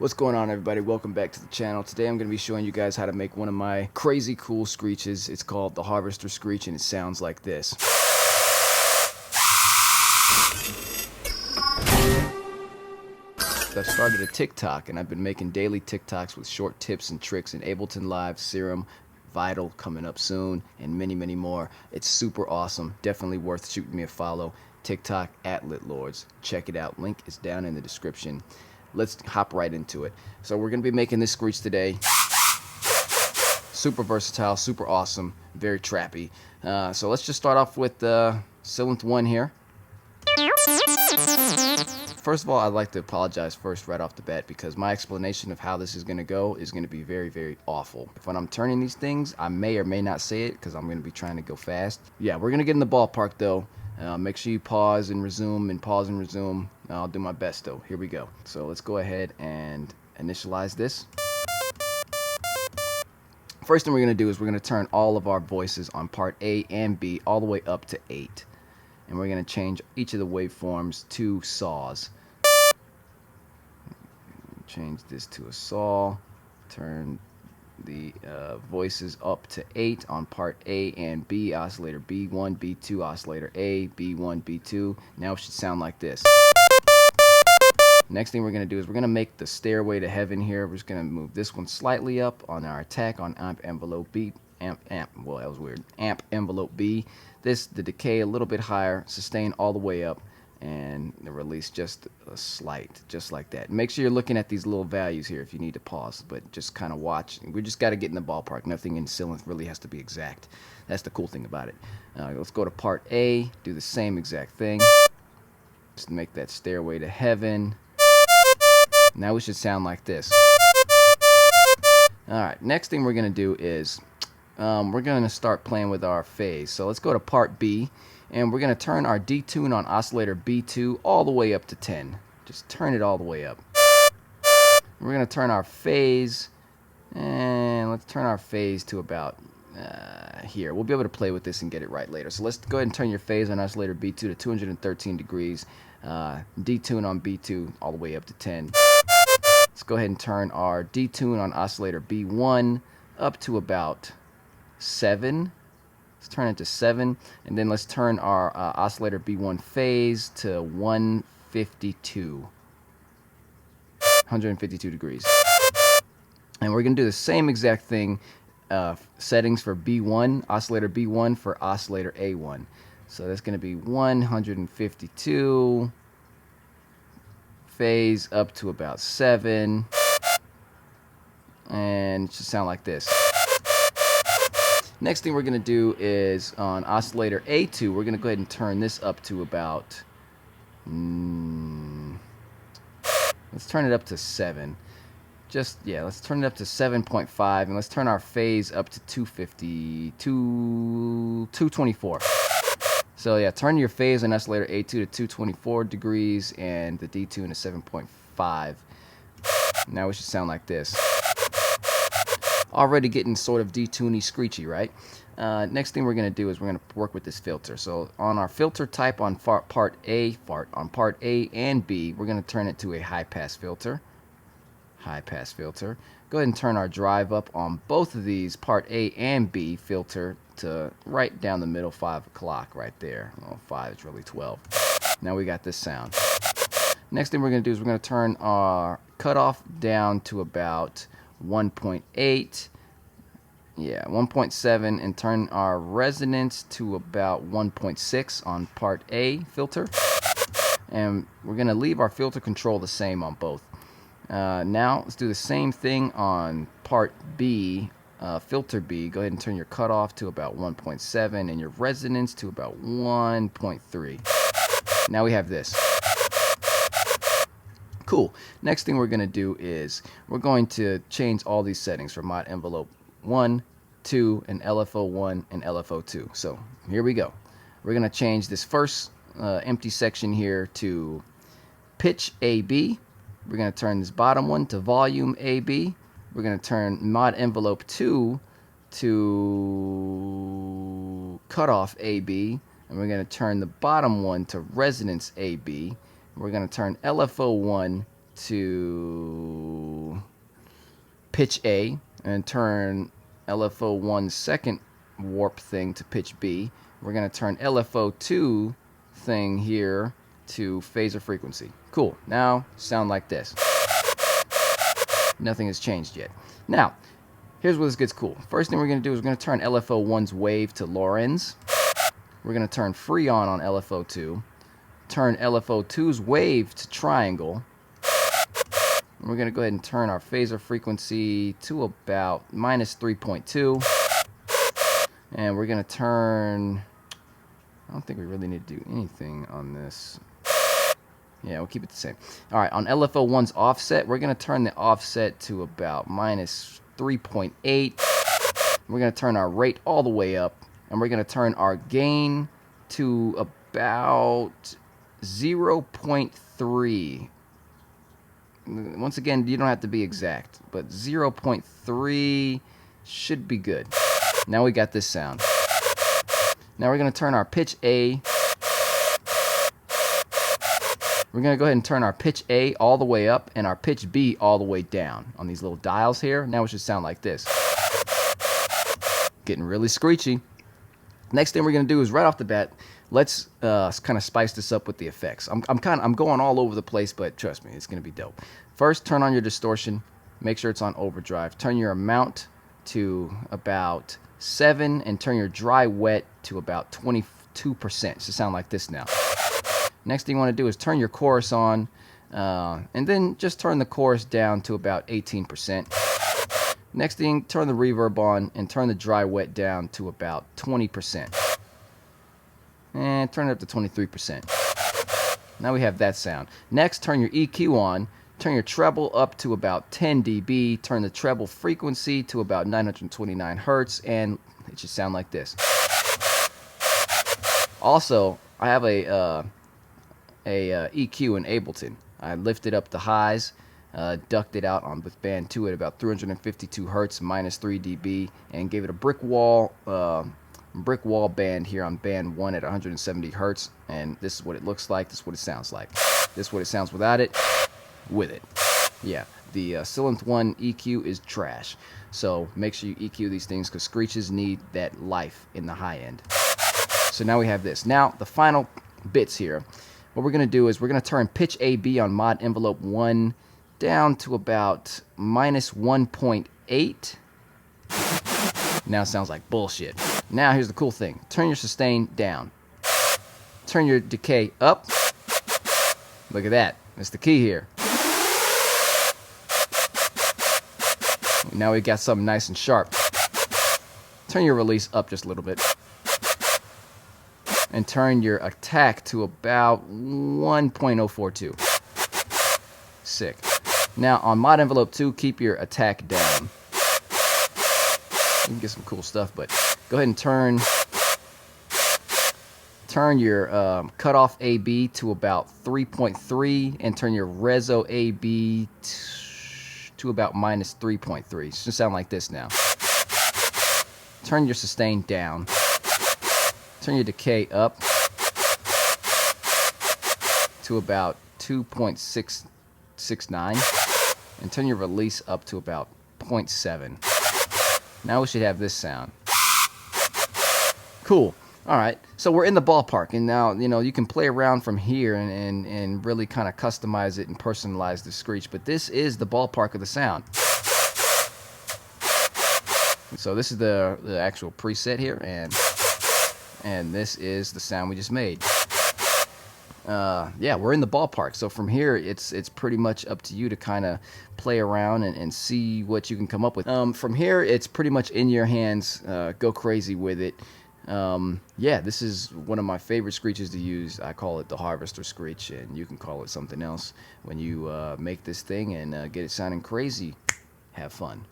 What's going on, everybody? Welcome back to the channel. Today I'm going to be showing you guys how to make one of my crazy cool screeches. It's called the Harvester Screech and it sounds like this. I've started a TikTok and I've been making daily TikToks with short tips and tricks in Ableton Live, Serum, Vital coming up soon, and many more. It's super awesome. Definitely worth shooting me a follow. TikTok @LitLords. Check it out. Link is down in the description. Let's hop right into it. So we're going to be making this screech today. Super versatile, super awesome, very trappy. So let's just start off with Sylenth1 here. First of all, I'd like to apologize first right off the bat because my explanation of how this is going to go is going to be very awful. When I'm turning these things, I may or may not say it because I'm going to be trying to go fast. Yeah, we're going to get in the ballpark though. Make sure you pause and resume and pause and resume. I'll do my best though. Here we go. So let's go ahead and initialize this. First thing we're going to do is we're going to turn all of our voices on part A and B all the way up to 8. And we're going to change each of the waveforms to saws. Change this to a saw. Turn the voices up to 8 on part A and B, oscillator B1, B2, oscillator A, B1, B2. Now it should sound like this. Next thing we're going to do is we're going to make the stairway to heaven here. We're just going to move this one slightly up on our attack on amp envelope B. Well, that was weird. Amp envelope B. The decay a little bit higher, sustain all the way up, and the release just a slight, just like that. Make sure you're looking at these little values here if you need to pause, but just kind of watch. We just got to get in the ballpark. Nothing in Sylenth really has to be exact. That's the cool thing about it. Let's go to part A, do the same exact thing. Just make that stairway to heaven. Now we should sound like this. Alright, next thing we're going to do is we're going to start playing with our phase. So let's go to part B, and we're going to turn our detune on oscillator B2 all the way up to 10. Just turn it all the way up. We're going to turn our phase, and let's turn our phase to about here. We'll be able to play with this and get it right later. So let's go ahead and turn your phase on oscillator B2 to 213 degrees. Detune on B2 all the way up to 10. Let's go ahead and turn our detune on oscillator B1 up to about 7. Let's turn it to 7, and then let's turn our oscillator B1 phase to 152 degrees. And we're going to do the same exact thing, settings for B1, oscillator B1 for oscillator A1. So that's going to be 152, phase up to about 7, and it should sound like this. Next thing we're going to do is on oscillator A2, we're going to go ahead and turn this up to about, let's turn it up to 7. Let's turn it up to 7.5, and let's turn our phase up to 224. So yeah, turn your phase on oscillator A2 to 224 degrees and the detune to 7.5. Now we should sound like this. Already getting sort of detuney, screechy, right? Next thing we're going to do is we're going to work with this filter. So on our filter type on part A and B, we're going to turn it to a high pass filter. High pass filter. Go ahead and turn our drive up on both of these, part A and B filter, to right down the middle, 5 o'clock right there. Well, 5 is really 12. Now we got this sound. Next thing we're going to do is we're going to turn our cutoff down to about 1.8. Yeah, 1.7, and turn our resonance to about 1.6 on part A filter. And we're going to leave our filter control the same on both. Now let's do the same thing on part B, filter B. Go ahead and turn your cutoff to about 1.7 and your resonance to about 1.3. Now we have this. Cool. Next thing we're going to do is we're going to change all these settings for mod envelope 1, 2, and LFO1 and LFO2. So here we go. We're going to change this first empty section here to pitch AB. We're going to turn this bottom one to volume AB. We're going to turn mod envelope 2 to cutoff AB. And we're going to turn the bottom one to resonance AB. We're going to turn LFO1 to pitch A and turn LFO1's second warp thing to pitch B. We're going to turn LFO2 thing here to phaser frequency. Cool. Now sound like this. Nothing has changed yet. Now, here's where this gets cool. First thing we're going to do is we're going to turn LFO1's wave to Lorenz. We're going to turn Freon on LFO2. Turn LFO2's wave to triangle. And we're going to go ahead and turn our phaser frequency to about -3.2. And we're going to turn... I don't think we really need to do anything on this. Yeah, we'll keep it the same. All right, on LFO1's offset, we're going to turn the offset to about -3.8. We're going to turn our rate all the way up. And we're going to turn our gain to about 0.3. Once again, you don't have to be exact, but 0.3 should be good. Now we got this sound. Now we're going to turn our pitch A. We're going to go ahead and turn our pitch A all the way up and our pitch B all the way down on these little dials here. Now it should sound like this. Getting really screechy. Next thing we're going to do is right off the bat, let's kind of spice this up with the effects. I'm going all over the place, but trust me, it's going to be dope. First, turn on your distortion. Make sure it's on overdrive. Turn your amount to about 7 and turn your dry wet to about 22%. It should sound like this now. Next thing you want to do is turn your chorus on and then just turn the chorus down to about 18%. Next thing, turn the reverb on and turn the dry wet down to about 20%. And turn it up to 23%. Now we have that sound. Next, turn your EQ on. Turn your treble up to about 10 dB. Turn the treble frequency to about 929 hertz, and it should sound like this. Also, I have a EQ in Ableton. I lifted up the highs, ducked it out on with band 2 at about 352 hertz, -3 dB, and gave it a brick wall band here on band 1 at 170 hertz. And this is what it looks like. This is what it sounds like. This is what it sounds without it. With it. Yeah, the Sylenth1 EQ is trash. So make sure you EQ these things because screeches need that life in the high end. So now we have this. Now the final bits here. What we're going to do is we're going to turn pitch AB on mod envelope 1 down to about -1.8. Now it sounds like bullshit. Now here's the cool thing. Turn your sustain down. Turn your decay up. Look at that. That's the key here. Now we got something nice and sharp. Turn your release up just a little bit. And turn your attack to about 1.042. Sick. Now on mod envelope 2, keep your attack down. You can get some cool stuff, but go ahead and turn your cutoff AB to about 3.3 and turn your reso AB to about -3.3. It should sound like this now. Turn your sustain down. Turn your decay up to about 2.669 and turn your release up to about 0.7. Now we should have this sound. Cool. All right, so we're in the ballpark, and now you can play around from here and really kind of customize it and personalize the screech. But this is the ballpark of the sound. So this is the actual preset here, and this is the sound we just made. Yeah, we're in the ballpark. So from here, it's pretty much up to you to kind of play around and see what you can come up with. From here, it's pretty much in your hands. Go crazy with it. Yeah, this is one of my favorite screeches to use. I call it the Harvester Screech, and you can call it something else when you make this thing and get it sounding crazy. Have fun.